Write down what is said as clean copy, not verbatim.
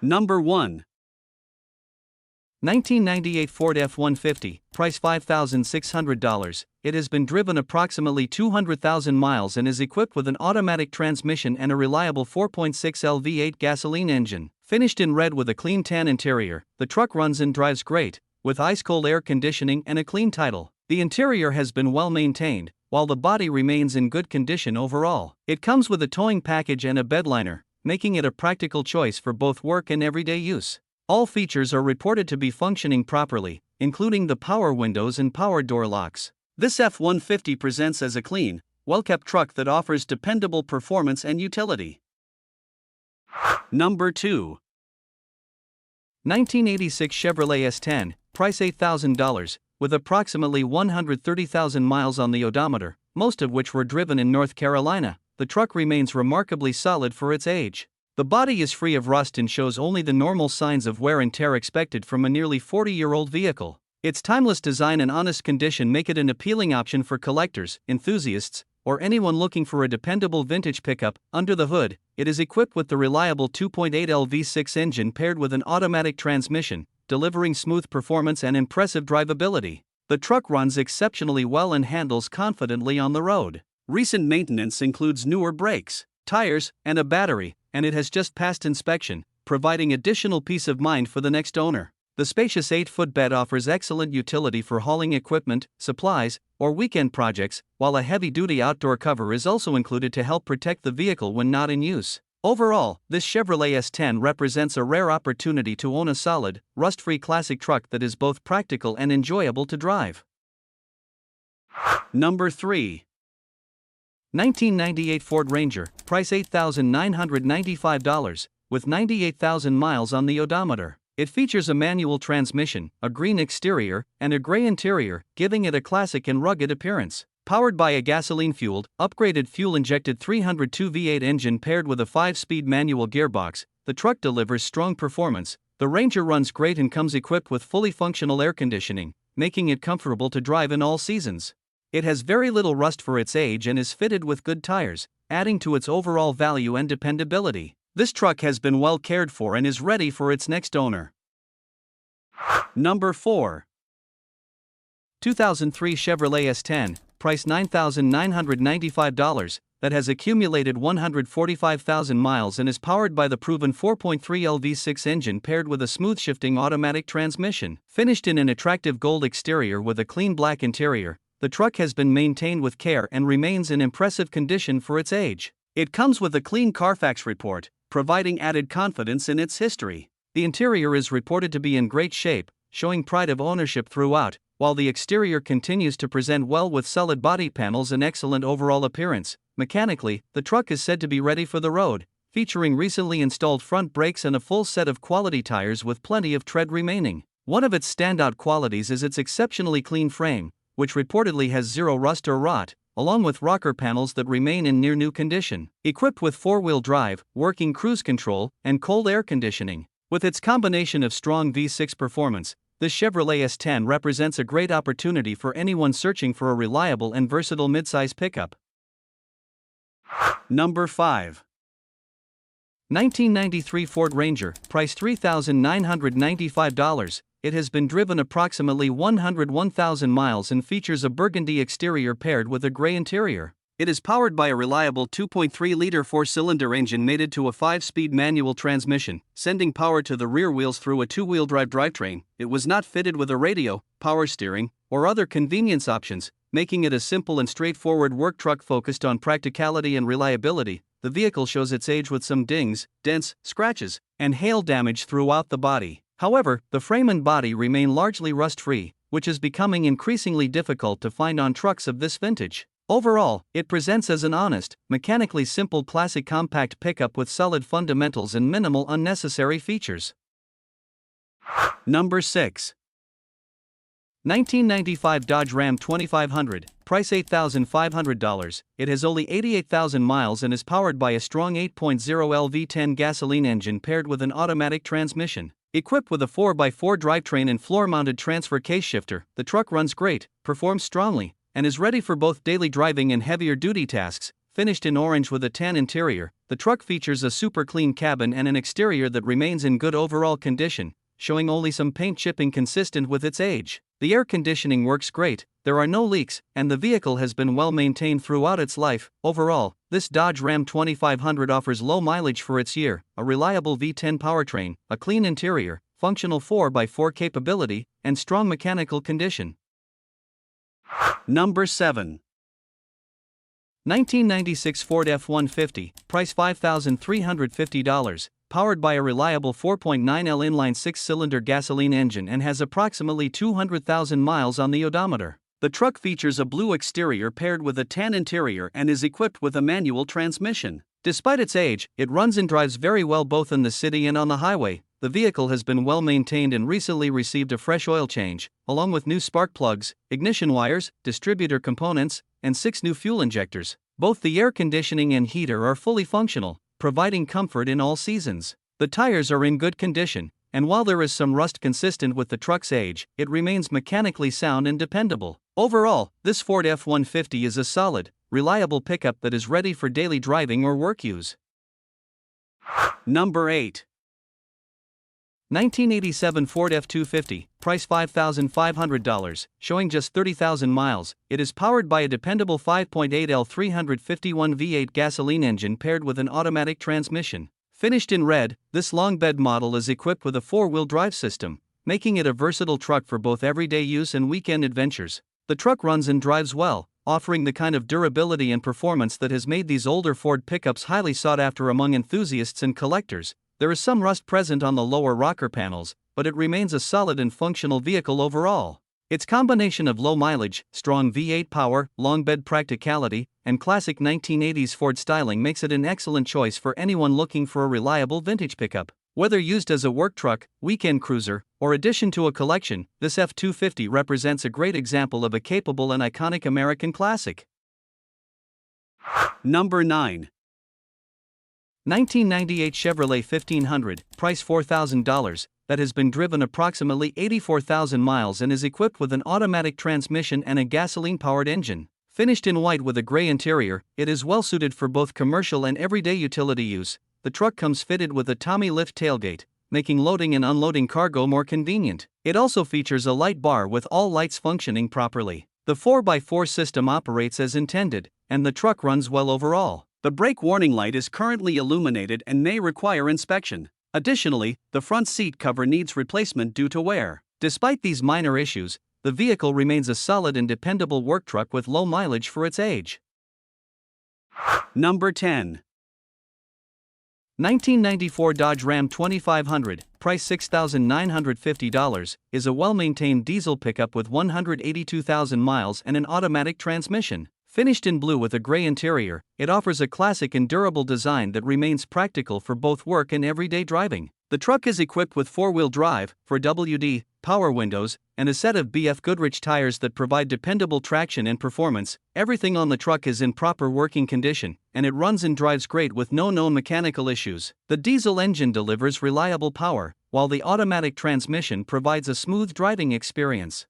Number 1. 1998 Ford F-150, price $5,600. It has been driven approximately 200,000 miles and is equipped with an automatic transmission and a reliable 4.6L V8 gasoline engine. Finished in red with a clean tan interior, the truck runs and drives great, with ice-cold air conditioning and a clean title. The interior has been well maintained, while the body remains in good condition overall. It comes with a towing package and a bedliner, making it a practical choice for both work and everyday use. All features are reported to be functioning properly, including the power windows and power door locks. This F-150 presents as a clean, well-kept truck that offers dependable performance and utility. Number 2. 1986 Chevrolet S10, price $8,000, with approximately 130,000 miles on the odometer, most of which were driven in North Carolina. The truck remains remarkably solid for its age. The body is free of rust and shows only the normal signs of wear and tear expected from a nearly 40-year-old vehicle. Its timeless design and honest condition make it an appealing option for collectors, enthusiasts, or anyone looking for a dependable vintage pickup. Under the hood, it is equipped with the reliable 2.8L V6 engine paired with an automatic transmission, delivering smooth performance and impressive drivability. The truck runs exceptionally well and handles confidently on the road. Recent maintenance includes newer brakes, tires, and a battery, and it has just passed inspection, providing additional peace of mind for the next owner. The spacious 8-foot bed offers excellent utility for hauling equipment, supplies, or weekend projects, while a heavy-duty outdoor cover is also included to help protect the vehicle when not in use. Overall, this Chevrolet S10 represents a rare opportunity to own a solid, rust-free classic truck that is both practical and enjoyable to drive. Number 3. 1998 Ford Ranger, price $8,995, with 98,000 miles on the odometer. It features a manual transmission, a green exterior, and a gray interior, giving it a classic and rugged appearance. Powered by a gasoline-fueled, upgraded fuel-injected 302 V8 engine paired with a 5-speed manual gearbox, the truck delivers strong performance. The Ranger runs great and comes equipped with fully functional air conditioning, making it comfortable to drive in all seasons. It has very little rust for its age and is fitted with good tires, adding to its overall value and dependability. This truck has been well cared for and is ready for its next owner. Number 4. 2003 Chevrolet S10, price $9,995, that has accumulated 145,000 miles and is powered by the proven 4.3L V6 engine paired with a smooth-shifting automatic transmission. Finished in an attractive gold exterior with a clean black interior, the truck has been maintained with care and remains in impressive condition for its age. It comes with a clean Carfax report, providing added confidence in its history. The interior is reported to be in great shape, showing pride of ownership throughout, while the exterior continues to present well with solid body panels and excellent overall appearance. Mechanically, the truck is said to be ready for the road, featuring recently installed front brakes and a full set of quality tires with plenty of tread remaining. One of its standout qualities is its exceptionally clean frame, which reportedly has zero rust or rot, along with rocker panels that remain in near-new condition. Equipped with 4-wheel drive, working cruise control, and cold air conditioning. With its combination of strong V6 performance, this Chevrolet S10 represents a great opportunity for anyone searching for a reliable and versatile midsize pickup. Number 5. 1993 Ford Ranger, price $3,995. It has been driven approximately 101,000 miles and features a burgundy exterior paired with a gray interior. It is powered by a reliable 2.3-liter 4-cylinder engine mated to a 5-speed manual transmission, sending power to the rear wheels through a 2-wheel drive drivetrain. It was not fitted with a radio, power steering, or other convenience options, making it a simple and straightforward work truck focused on practicality and reliability. The vehicle shows its age with some dings, dents, scratches, and hail damage throughout the body. However, the frame and body remain largely rust-free, which is becoming increasingly difficult to find on trucks of this vintage. Overall, it presents as an honest, mechanically simple classic compact pickup with solid fundamentals and minimal unnecessary features. Number 6. 1995 Dodge Ram 2500, price $8,500. It has only 88,000 miles and is powered by a strong 8.0L V10 gasoline engine paired with an automatic transmission. Equipped with a 4x4 drivetrain and floor-mounted transfer case shifter, the truck runs great, performs strongly, and is ready for both daily driving and heavier-duty tasks. finished in orange with a tan interior. The truck features a super clean cabin and an exterior that remains in good overall condition, showing only some paint chipping consistent with its age. The air conditioning works great, there are no leaks, and the vehicle has been well maintained throughout its life. Overall, this Dodge Ram 2500 offers low mileage for its year, a reliable V10 powertrain, a clean interior, functional 4x4 capability, and strong mechanical condition. Number 7. 1996 Ford F-150, price $5,350, powered by a reliable 4.9L inline 6-cylinder gasoline engine and has approximately 200,000 miles on the odometer. The truck features a blue exterior paired with a tan interior and is equipped with a manual transmission. Despite its age, it runs and drives very well both in the city and on the highway. The vehicle has been well maintained and recently received a fresh oil change, along with new spark plugs, ignition wires, distributor components, and 6 new fuel injectors. Both the air conditioning and heater are fully functional, providing comfort in all seasons. The tires are in good condition, and while there is some rust consistent with the truck's age, it remains mechanically sound and dependable. Overall, this Ford F-150 is a solid, reliable pickup that is ready for daily driving or work use. Number 8. 1987 Ford F-250, price $5,500, showing just 30,000 miles. It is powered by a dependable 5.8L 351 V8 gasoline engine paired with an automatic transmission. Finished in red, this long bed model is equipped with a 4-wheel drive system, making it a versatile truck for both everyday use and weekend adventures. The truck runs and drives well, offering the kind of durability and performance that has made these older Ford pickups highly sought after among enthusiasts and collectors. There is some rust present on the lower rocker panels, but it remains a solid and functional vehicle overall. Its combination of low mileage, strong V8 power, long bed practicality, and classic 1980s Ford styling makes it an excellent choice for anyone looking for a reliable vintage pickup. Whether used as a work truck, weekend cruiser, or addition to a collection, this F-250 represents a great example of a capable and iconic American classic. Number 9. 1998 Chevrolet 1500, price $4,000, that has been driven approximately 84,000 miles and is equipped with an automatic transmission and a gasoline-powered engine. Finished in white with a gray interior, it is well suited for both commercial and everyday utility use. The truck comes fitted with a Tommy lift tailgate, making loading and unloading cargo more convenient. It also features a light bar with all lights functioning properly. The 4x4 system operates as intended, and the truck runs well overall. The brake warning light is currently illuminated and may require inspection. Additionally, the front seat cover needs replacement due to wear. Despite these minor issues, the vehicle remains a solid and dependable work truck with low mileage for its age. Number 10. 1994 Dodge Ram 2500, price $6,950, is a well-maintained diesel pickup with 182,000 miles and an automatic transmission. Finished in blue with a gray interior, it offers a classic and durable design that remains practical for both work and everyday driving. The truck is equipped with 4-wheel drive, 4WD, power windows, and a set of BF Goodrich tires that provide dependable traction and performance. Everything on the truck is in proper working condition, and it runs and drives great with no known mechanical issues. The diesel engine delivers reliable power, while the automatic transmission provides a smooth driving experience.